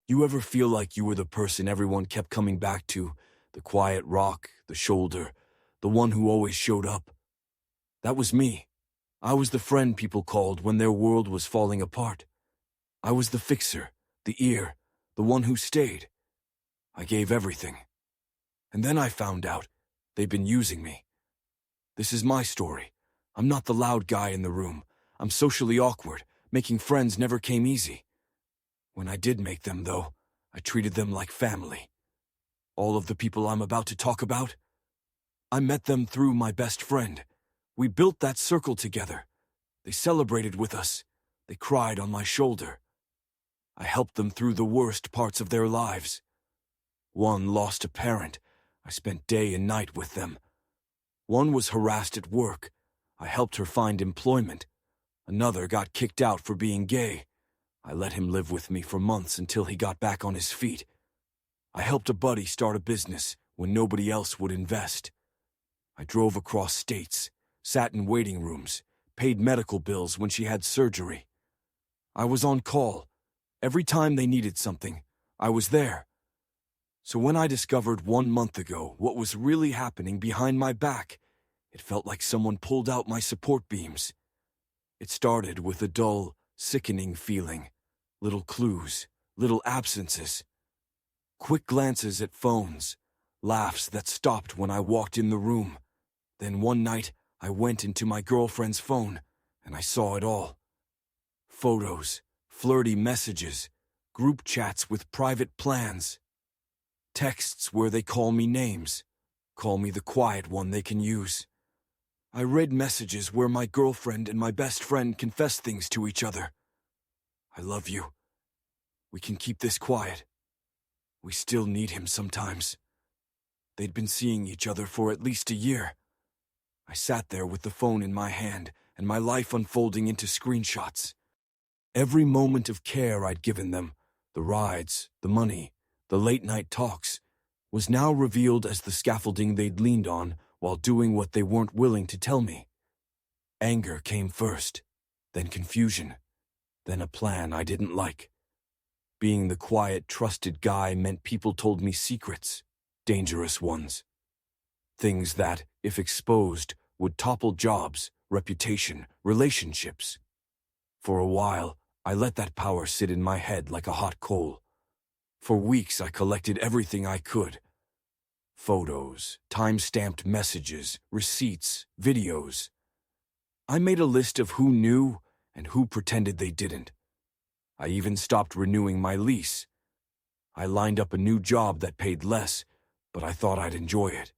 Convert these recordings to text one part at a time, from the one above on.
You ever feel like you were the person everyone kept coming back to? The quiet rock, the shoulder, the one who always showed up? That was me. I was the friend people called when their world was falling apart. I was the fixer, the ear, the one who stayed. I gave everything. And then I found out they'd been using me. This is my story. I'm not the loud guy in the room. I'm socially awkward. Making friends never came easy. When I did make them, though, I treated them like family. All of the people I'm about to talk about, I met them through my best friend. We built that circle together. They celebrated with us. They cried on my shoulder. I helped them through the worst parts of their lives. One lost a parent. I spent day and night with them. One was harassed at work. I helped her find employment. Another got kicked out for being gay. I let him live with me for months until he got back on his feet. I helped a buddy start a business when nobody else would invest. I drove across states, sat in waiting rooms, paid medical bills when she had surgery. I was on call. Every time they needed something, I was there. So when I discovered 1 month ago what was really happening behind my back, it felt like someone pulled out my support beams. It started with a dull, sickening feeling. Little clues, little absences. Quick glances at phones, laughs that stopped when I walked in the room. Then one night, I went into my girlfriend's phone, and I saw it all. Photos, flirty messages, group chats with private plans. Texts where they call me names, call me the quiet one they can use. I read messages where my girlfriend and my best friend confess things to each other. I love you. We can keep this quiet. We still need him sometimes. They'd been seeing each other for at least a year. I sat there with the phone in my hand and my life unfolding into screenshots. Every moment of care I'd given them, the rides, the money, the late-night talks, was now revealed as the scaffolding they'd leaned on while doing what they weren't willing to tell me. Anger came first, then confusion, then a plan I didn't like. Being the quiet, trusted guy meant people told me secrets, dangerous ones. Things that, if exposed, would topple jobs, reputation, relationships. For a while, I let that power sit in my head like a hot coal. For weeks, I collected everything I could. Photos, time-stamped messages, receipts, videos. I made a list of who knew and who pretended they didn't. I even stopped renewing my lease. I lined up a new job that paid less, but I thought I'd enjoy it.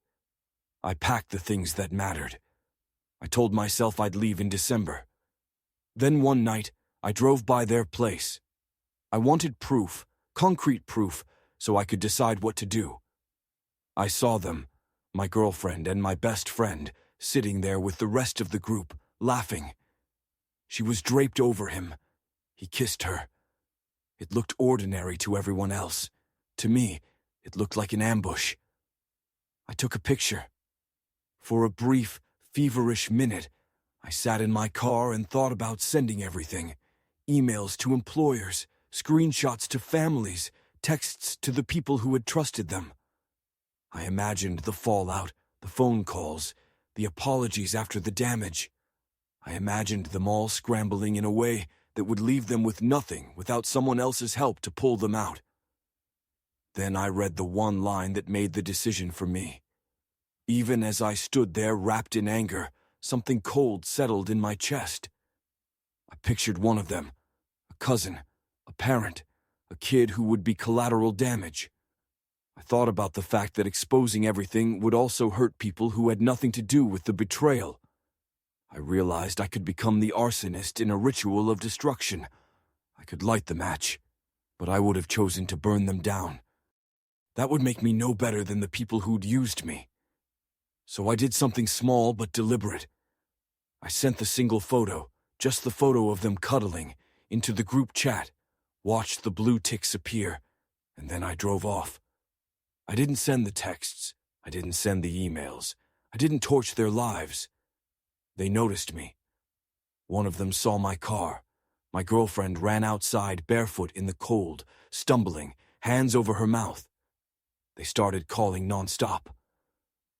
I packed the things that mattered. I told myself I'd leave in December. Then one night, I drove by their place. I wanted proof, concrete proof, so I could decide what to do. I saw them, my girlfriend and my best friend, sitting there with the rest of the group, laughing. She was draped over him. He kissed her. It looked ordinary to everyone else. To me, it looked like an ambush. I took a picture. For a brief, feverish minute, I sat in my car and thought about sending everything. Emails to employers, screenshots to families, texts to the people who had trusted them. I imagined the fallout, the phone calls, the apologies after the damage. I imagined them all scrambling in a way that would leave them with nothing without someone else's help to pull them out. Then I read the one line that made the decision for me. Even as I stood there wrapped in anger, something cold settled in my chest. I pictured one of them, a cousin, a parent, a kid who would be collateral damage. I thought about the fact that exposing everything would also hurt people who had nothing to do with the betrayal. I realized I could become the arsonist in a ritual of destruction. I could light the match, but I would have chosen to burn them down. That would make me no better than the people who'd used me. So I did something small but deliberate. I sent the single photo, just the photo of them cuddling, into the group chat, watched the blue ticks appear, and then I drove off. I didn't send the texts. I didn't send the emails. I didn't torch their lives. They noticed me. One of them saw my car. My girlfriend ran outside barefoot in the cold, stumbling, hands over her mouth. They started calling nonstop.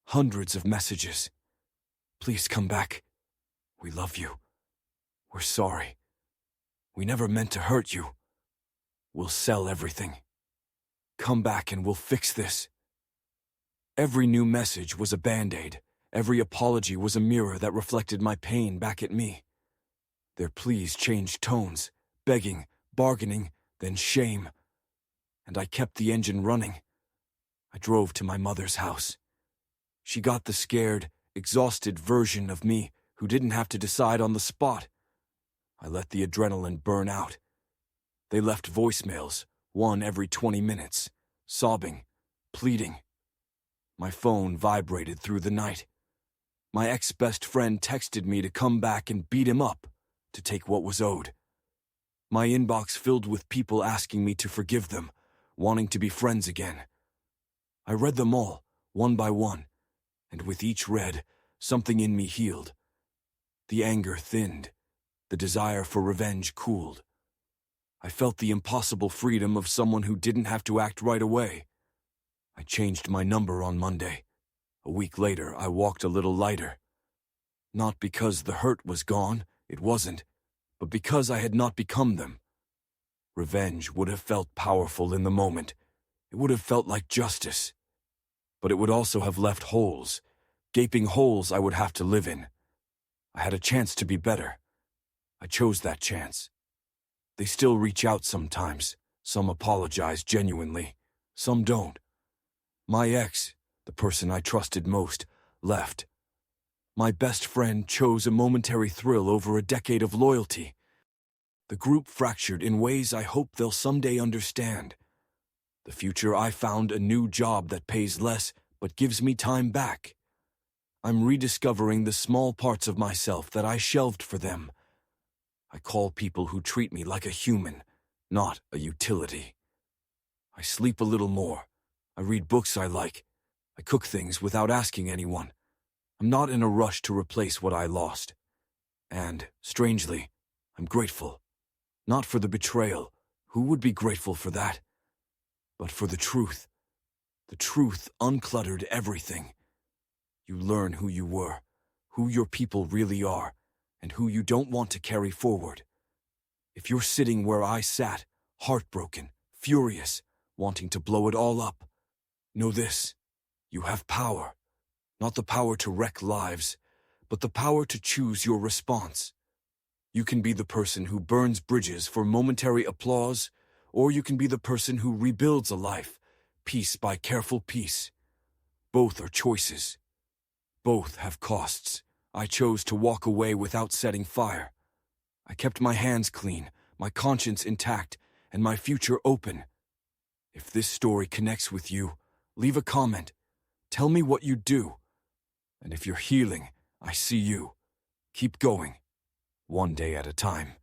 Hundreds of messages. Please come back. We love you. We're sorry. We never meant to hurt you. We'll sell everything. Come back and we'll fix this. Every new message was a band-aid. Every apology was a mirror that reflected my pain back at me. Their pleas changed tones, begging, bargaining, then shame. And I kept the engine running. I drove to my mother's house. She got the scared, exhausted version of me who didn't have to decide on the spot. I let the adrenaline burn out. They left voicemails, one every 20 minutes, sobbing, pleading. My phone vibrated through the night. My ex-best friend texted me to come back and beat him up, to take what was owed. My inbox filled with people asking me to forgive them, wanting to be friends again. I read them all, one by one, and with each read, something in me healed. The anger thinned. The desire for revenge cooled. I felt the impossible freedom of someone who didn't have to act right away. I changed my number on Monday. A week later, I walked a little lighter. Not because the hurt was gone, it wasn't, but because I had not become them. Revenge would have felt powerful in the moment. It would have felt like justice. But it would also have left holes, gaping holes I would have to live in. I had a chance to be better. I chose that chance. They still reach out sometimes. Some apologize genuinely. Some don't. My ex, the person I trusted most, left. My best friend chose a momentary thrill over a decade of loyalty. The group fractured in ways I hope they'll someday understand. The future I found a new job that pays less but gives me time back. I'm rediscovering the small parts of myself that I shelved for them. I call people who treat me like a human, not a utility. I sleep a little more. I read books I like. I cook things without asking anyone. I'm not in a rush to replace what I lost. And, strangely, I'm grateful. Not for the betrayal. Who would be grateful for that? But for the truth. The truth uncluttered everything. You learn who you were, who your people really are, and who you don't want to carry forward. If you're sitting where I sat, heartbroken, furious, wanting to blow it all up, know this: you have power. Not the power to wreck lives, but the power to choose your response. You can be the person who burns bridges for momentary applause, or you can be the person who rebuilds a life, piece by careful piece. Both are choices. Both have costs. I chose to walk away without setting fire. I kept my hands clean, my conscience intact, and my future open. If this story connects with you, leave a comment. Tell me what you do. And if you're healing, I see you. Keep going, one day at a time.